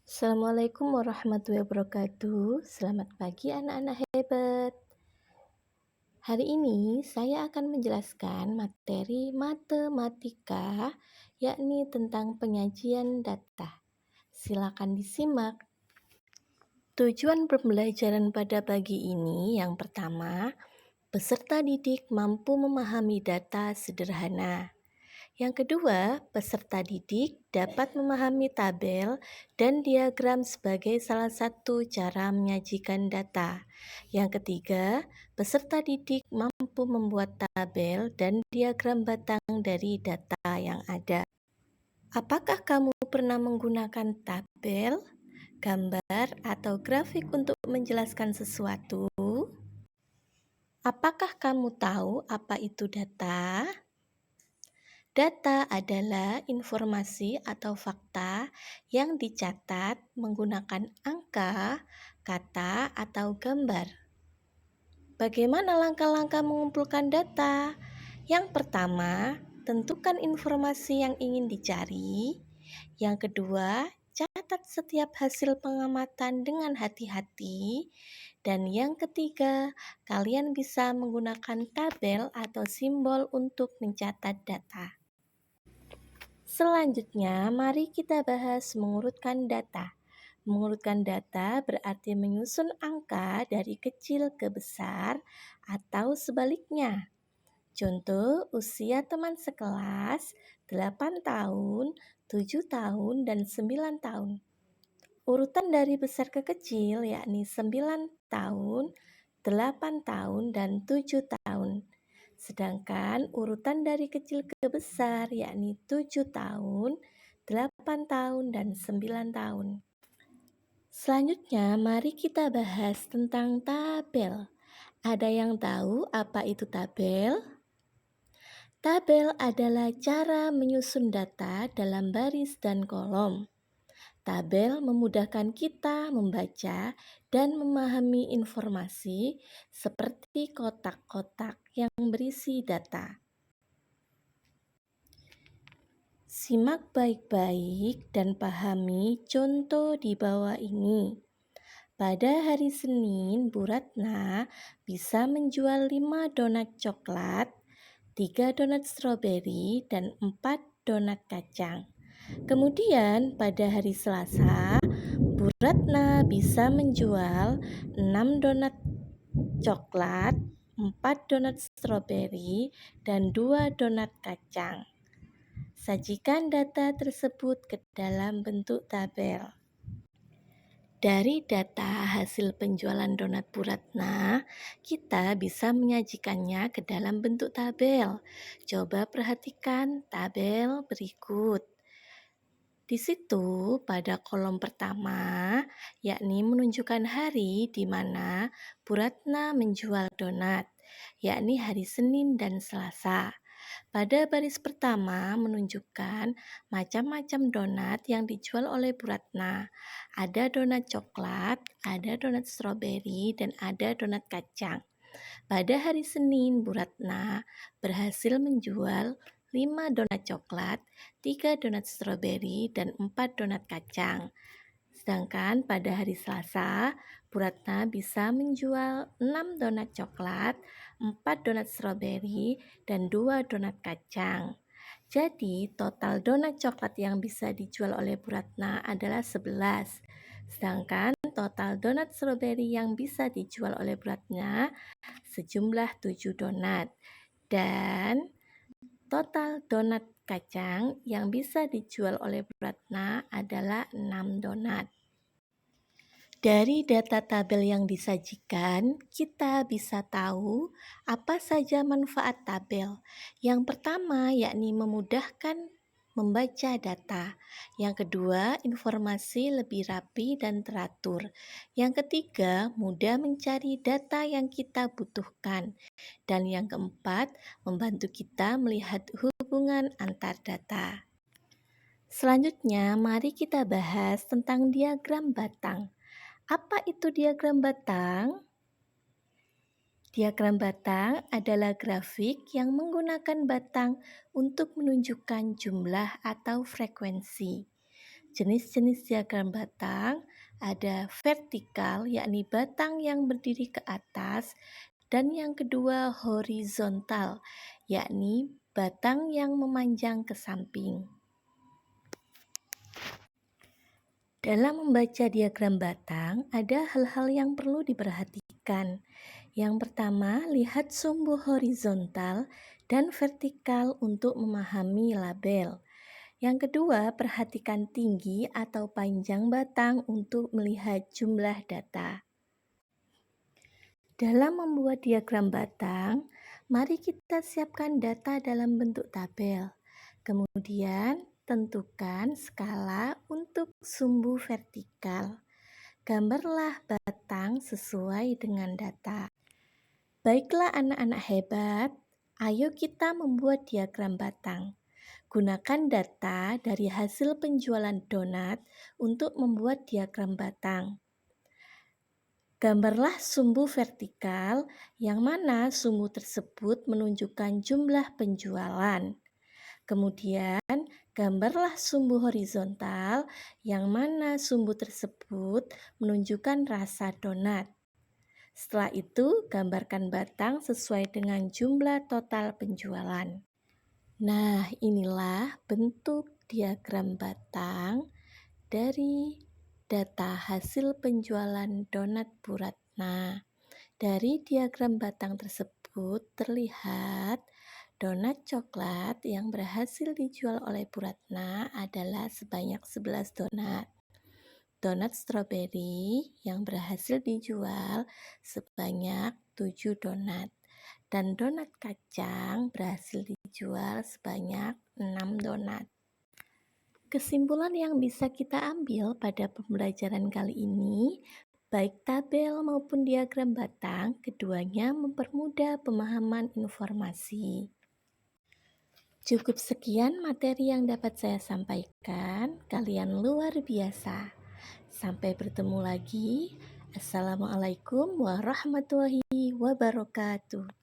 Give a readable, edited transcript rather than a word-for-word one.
Assalamualaikum warahmatullahi wabarakatuh. Selamat pagi anak-anak hebat. Hari ini saya akan menjelaskan materi matematika, yakni tentang penyajian data. Silakan disimak. Tujuan pembelajaran pada pagi ini yang pertama, peserta didik mampu memahami data sederhana. Yang kedua, peserta didik dapat memahami tabel dan diagram sebagai salah satu cara menyajikan data. Yang ketiga, peserta didik mampu membuat tabel dan diagram batang dari data yang ada. Apakah kamu pernah menggunakan tabel, gambar, atau grafik untuk menjelaskan sesuatu? Apakah kamu tahu apa itu data? Data adalah informasi atau fakta yang dicatat menggunakan angka, kata, atau gambar. Bagaimana langkah-langkah mengumpulkan data? Yang pertama, tentukan informasi yang ingin dicari. Yang kedua, catat setiap hasil pengamatan dengan hati-hati. Dan yang ketiga, kalian bisa menggunakan tabel atau simbol untuk mencatat data. Selanjutnya, mari kita bahas mengurutkan data. Mengurutkan data berarti menyusun angka dari kecil ke besar atau sebaliknya. Contoh, usia teman sekelas 8 tahun, 7 tahun, dan 9 tahun. Urutan dari besar ke kecil yakni 9 tahun, 8 tahun, dan 7 tahun. Sedangkan urutan dari kecil ke besar yakni 7 tahun, 8 tahun, dan 9 tahun. Selanjutnya, mari kita bahas tentang tabel. Ada yang tahu apa itu tabel? Tabel adalah cara menyusun data dalam baris dan kolom. Tabel memudahkan kita membaca dan memahami informasi seperti kotak-kotak yang berisi data. Simak baik-baik dan pahami contoh di bawah ini. Pada hari Senin, Bu Ratna bisa menjual 5 donat coklat, 3 donat stroberi, dan 4 donat kacang. Kemudian pada hari Selasa, Bu Ratna bisa menjual 6 donat coklat, 4 donat stroberi, dan 2 donat kacang. Sajikan data tersebut ke dalam bentuk tabel. Dari data hasil penjualan donat Bu Ratna, kita bisa menyajikannya ke dalam bentuk tabel. Coba perhatikan tabel berikut. Di situ pada kolom pertama, yakni menunjukkan hari di mana Bu Ratna menjual donat, yakni hari Senin dan Selasa. Pada baris pertama menunjukkan macam-macam donat yang dijual oleh Bu Ratna. Ada donat coklat, ada donat stroberi, dan ada donat kacang. Pada hari Senin, Bu Ratna berhasil menjual 5 donat coklat, 3 donat stroberi, dan 4 donat kacang. Sedangkan pada hari Selasa, Bu Ratna bisa menjual 6 donat coklat, 4 donat stroberi, dan 2 donat kacang. Jadi, total donat coklat yang bisa dijual oleh Bu Ratna adalah 11. Sedangkan total donat stroberi yang bisa dijual oleh Bu Ratna sejumlah 7 donat. Dan total donat kacang yang bisa dijual oleh Bu Ratna adalah 6 donat. Dari data tabel yang disajikan, kita bisa tahu apa saja manfaat tabel. Yang pertama yakni memudahkan membaca data. Yang kedua, informasi lebih rapi dan teratur. Yang ketiga, mudah mencari data yang kita butuhkan. Dan yang keempat, membantu kita melihat hubungan antar data. Selanjutnya, mari kita bahas tentang diagram batang. Apa itu diagram batang? Diagram batang adalah grafik yang menggunakan batang untuk menunjukkan jumlah atau frekuensi. Jenis-jenis diagram batang ada vertikal, yakni batang yang berdiri ke atas, dan yang kedua horizontal, yakni batang yang memanjang ke samping. Dalam membaca diagram batang, ada hal-hal yang perlu diperhatikan. Yang pertama, lihat sumbu horizontal dan vertikal untuk memahami label. Yang kedua, perhatikan tinggi atau panjang batang untuk melihat jumlah data. Dalam membuat diagram batang, mari kita siapkan data dalam bentuk tabel. Kemudian, tentukan skala untuk sumbu vertikal. Gambarlah batang sesuai dengan data. Baiklah anak-anak hebat, ayo kita membuat diagram batang. Gunakan data dari hasil penjualan donat untuk membuat diagram batang. Gambarlah sumbu vertikal, yang mana sumbu tersebut menunjukkan jumlah penjualan. Kemudian, gambarlah sumbu horizontal, yang mana sumbu tersebut menunjukkan rasa donat. Setelah itu, gambarkan batang sesuai dengan jumlah total penjualan. Nah, inilah bentuk diagram batang dari data hasil penjualan donat Bu Ratna. Dari diagram batang tersebut terlihat donat coklat yang berhasil dijual oleh Bu Ratna adalah sebanyak 11 donat. Donat stroberi yang berhasil dijual sebanyak 7 donat. Dan donat kacang berhasil dijual sebanyak 6 donat. Kesimpulan yang bisa kita ambil pada pembelajaran kali ini, baik tabel maupun diagram batang, keduanya mempermudah pemahaman informasi. Cukup sekian materi yang dapat saya sampaikan. Kalian luar biasa. Sampai bertemu lagi. Assalamualaikum warahmatullahi wabarakatuh.